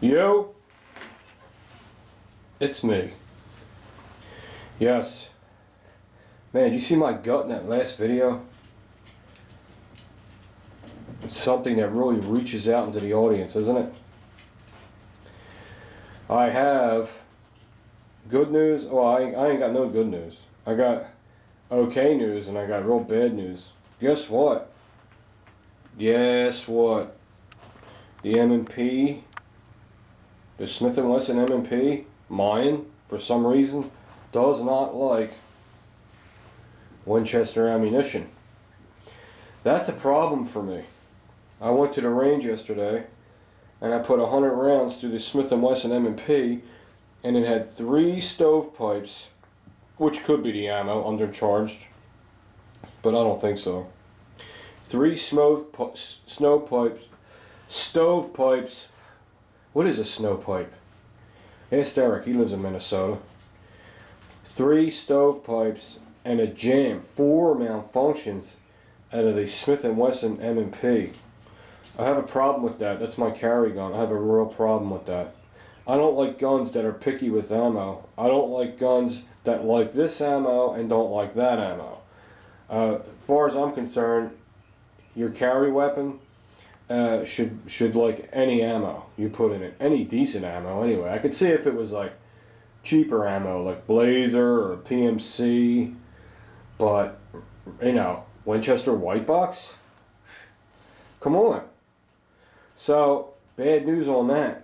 Yo, it's me. Yes. Man, did you see my gut in that last video? It's something that really reaches out into the audience, isn't it? I have good news. Well, I ain't got no good news. I got okay news and I got real bad news. Guess what? Guess what? The M&P, the Smith & Wesson M&P, mine, for some reason, does not like Winchester ammunition. That's a problem for me. I went to the range yesterday and I put 100 rounds through the Smith & Wesson M&P, and it had 3 stovepipes, which could be the ammo, undercharged, but I don't think so. 3 stovepipes. What is a snowpipe? Ask Derek, he lives in Minnesota. 3 stovepipes and a jam, 4 malfunctions out of the Smith & Wesson M&P. I have a problem with that. That's my carry gun. I have a real problem with that. I don't like guns that are picky with ammo. I don't like guns that like this ammo and don't like that ammo. As far as I'm concerned, your carry weapon should like any ammo you put in it. Any decent ammo anyway. I could see if it was like cheaper ammo like Blazer or PMC, but you know, Winchester white box? Come on. So, bad news on that.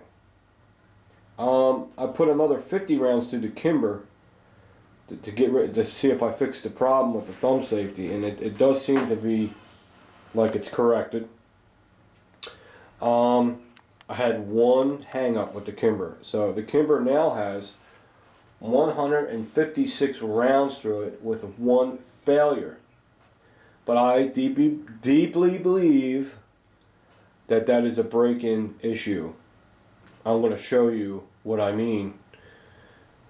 I put another 50 rounds through the Kimber to see if I fixed the problem with the thumb safety, and it does seem to be like it's corrected. I had one hang up with the Kimber. So the Kimber now has 156 rounds through it with 1 failure. But I deeply believe that is a break-in issue. I'm going to show you what I mean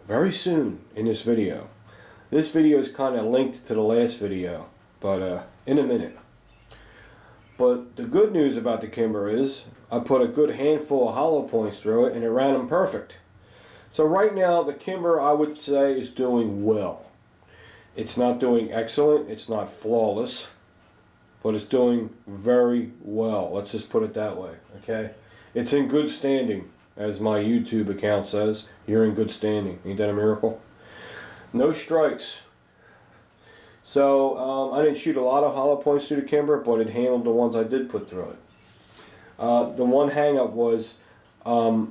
very soon in this video. This video is kind of linked to the last video, but in a minute. But the good news about the Kimber is I put a good handful of hollow points through it and it ran them perfect. So right now the Kimber, I would say, is doing well. It's not doing excellent, it's not flawless, but it's doing very well. Let's just put it that way, okay? It's in good standing, as my YouTube account says. You're in good standing. Ain't that a miracle? No strikes. So I didn't shoot a lot of hollow points through the Kimber, but it handled the ones I did put through it. The one hang-up was the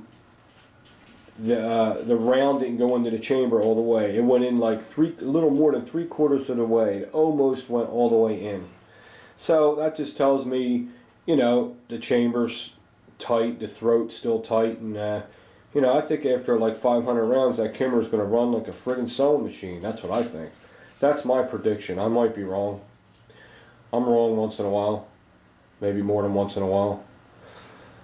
round didn't go into the chamber all the way. It went in like a little more than 3/4 of the way. It almost went all the way in. So that just tells me, you know, the chamber's tight, the throat's still tight, and you know, I think after like 500 rounds, that Kimber's going to run like a friggin' sewing machine. That's what I think. That's my prediction. I might be wrong. I'm wrong once in a while, maybe more than once in a while.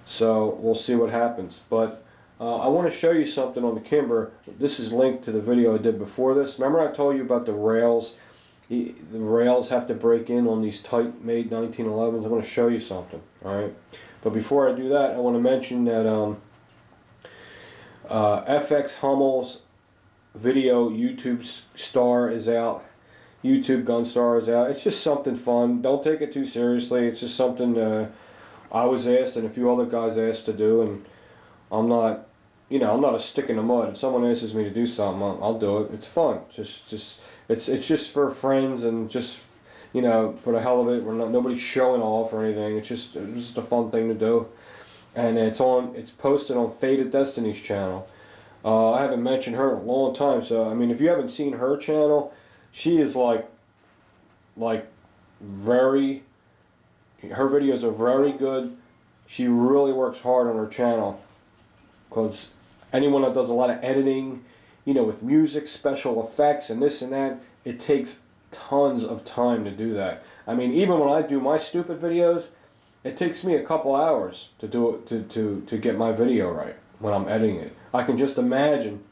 So we'll see what happens. But I want to show you something on the Kimber. This is linked to the video I did before this. Remember I told you about the rails? The rails have to break in on these tight made 1911s. I'm going to show you something. Alright. But before I do that, I want to mention that FX Hummel's video YouTube star is out. YouTube Gun Star is out. It's just something fun. Don't take it too seriously. It's just something I was asked and a few other guys asked to do, and I'm not, you know, I'm not a stick in the mud. If someone asks me to do something, I'll do it. It's fun. It's just for friends and just, you know, for the hell of it. Nobody's showing off or anything. It's just a fun thing to do, and it's posted on Faded Destiny's channel. I haven't mentioned her in a long time, so I mean, if you haven't seen her channel, she is like very. Her videos are very good. She really works hard on her channel, because anyone that does a lot of editing, you know, with music, special effects, and this and that, it takes tons of time to do that. I mean, even when I do my stupid videos, it takes me a couple hours to do it, to get my video right when I'm editing it. I can just imagine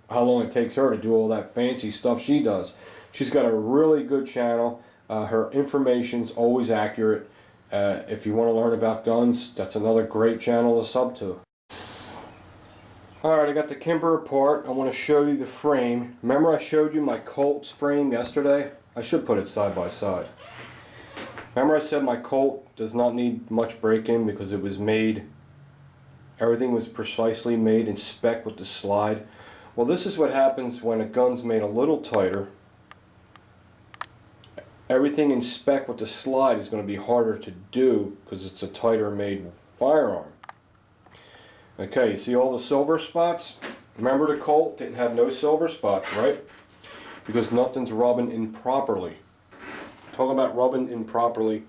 how long it takes her to do all that fancy stuff she does. She's got a really good channel. Her information's always accurate. If you want to learn about guns, that's another great channel to sub to. Alright, I got the Kimber apart. I want to show you the frame. Remember I showed you my Colt's frame yesterday? I should put it side by side. Remember I said my Colt does not need much break-in because it was made, everything was precisely made in spec with the slide. Well, this is what happens when a gun's made a little tighter. Everything in spec with the slide is going to be harder to do because it's a tighter made firearm. Okay, you see all the silver spots? Remember the Colt didn't have no silver spots, right? Because nothing's rubbing in properly. Talking about rubbing in properly,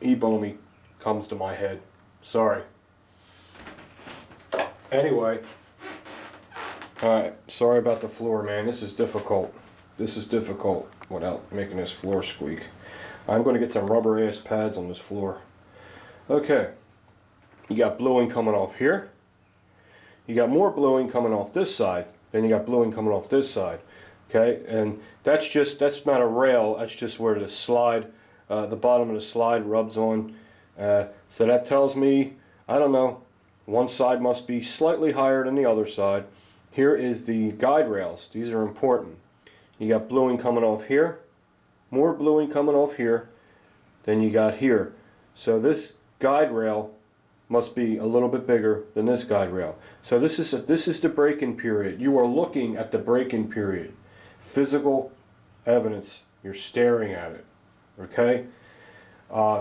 E-Bomi comes to my head. Sorry. Anyway, alright, sorry about the floor, man. This is difficult. This is difficult without making this floor squeak. I'm going to get some rubber ass pads on this floor. Okay. You got bluing coming off here. You got more bluing coming off this side. Then you got bluing coming off this side. Okay, and that's not a rail. That's just where the slide, the bottom of the slide rubs on. So that tells me, I don't know, one side must be slightly higher than the other side. Here is the guide rails. These are important. You got bluing coming off here. More bluing coming off here than you got here. So this guide rail must be a little bit bigger than this guide rail. So this is the break-in period. You are looking at the break-in period. Physical evidence. You're staring at it. Okay?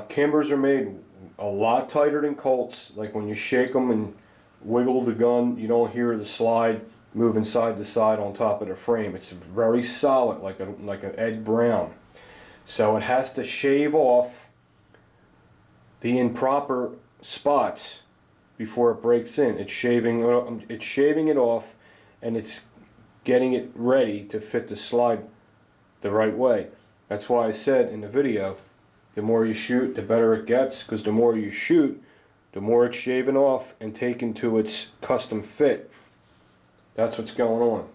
Kimbers are made a lot tighter than Colts. Like when you shake them and wiggle the gun, you don't hear the slide moving side to side on top of the frame. It's very solid, like an Ed Brown. So it has to shave off the improper spots before it breaks in. It's shaving it off, and it's getting it ready to fit the slide the right way. That's why I said in the video, the more you shoot, the better it gets, because the more you shoot, the more it's shaving off and taken to its custom fit. That's what's going on.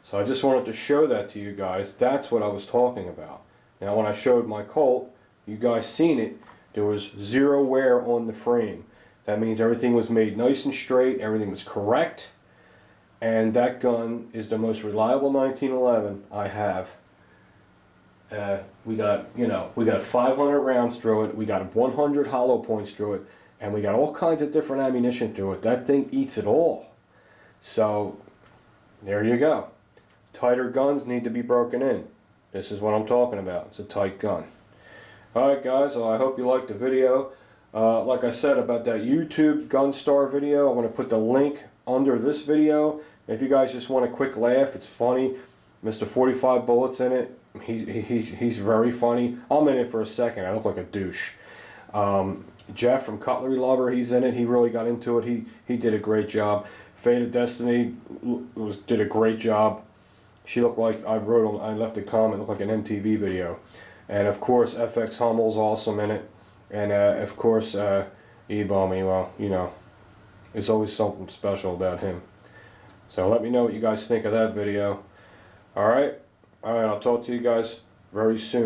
So I just wanted to show that to you guys. That's what I was talking about. Now when I showed my Colt, you guys seen it. There was zero wear on the frame. That means everything was made nice and straight, everything was correct, and that gun is the most reliable 1911 I have. We got 500 rounds through it, we got 100 hollow points through it, and we got all kinds of different ammunition through it. That thing eats it all. So, there you go. Tighter guns need to be broken in. This is what I'm talking about. It's a tight gun. Alright guys, well, I hope you liked the video. Like I said about that YouTube Gunstar video, I'm going to put the link under this video. If you guys just want a quick laugh, it's funny. Mr. 45 Bullets in it. He's very funny. I'm in it for a second. I look like a douche. Jeff from Cutlery Lover, he's in it. He really got into it. He did a great job. Fate of Destiny did a great job. She looked like, I left a comment, looked like an MTV video. And of course, FX Hummel's awesome in it. And of course, E-Bomi, well, you know, there's always something special about him. So let me know what you guys think of that video. Alright? Alright, I'll talk to you guys very soon.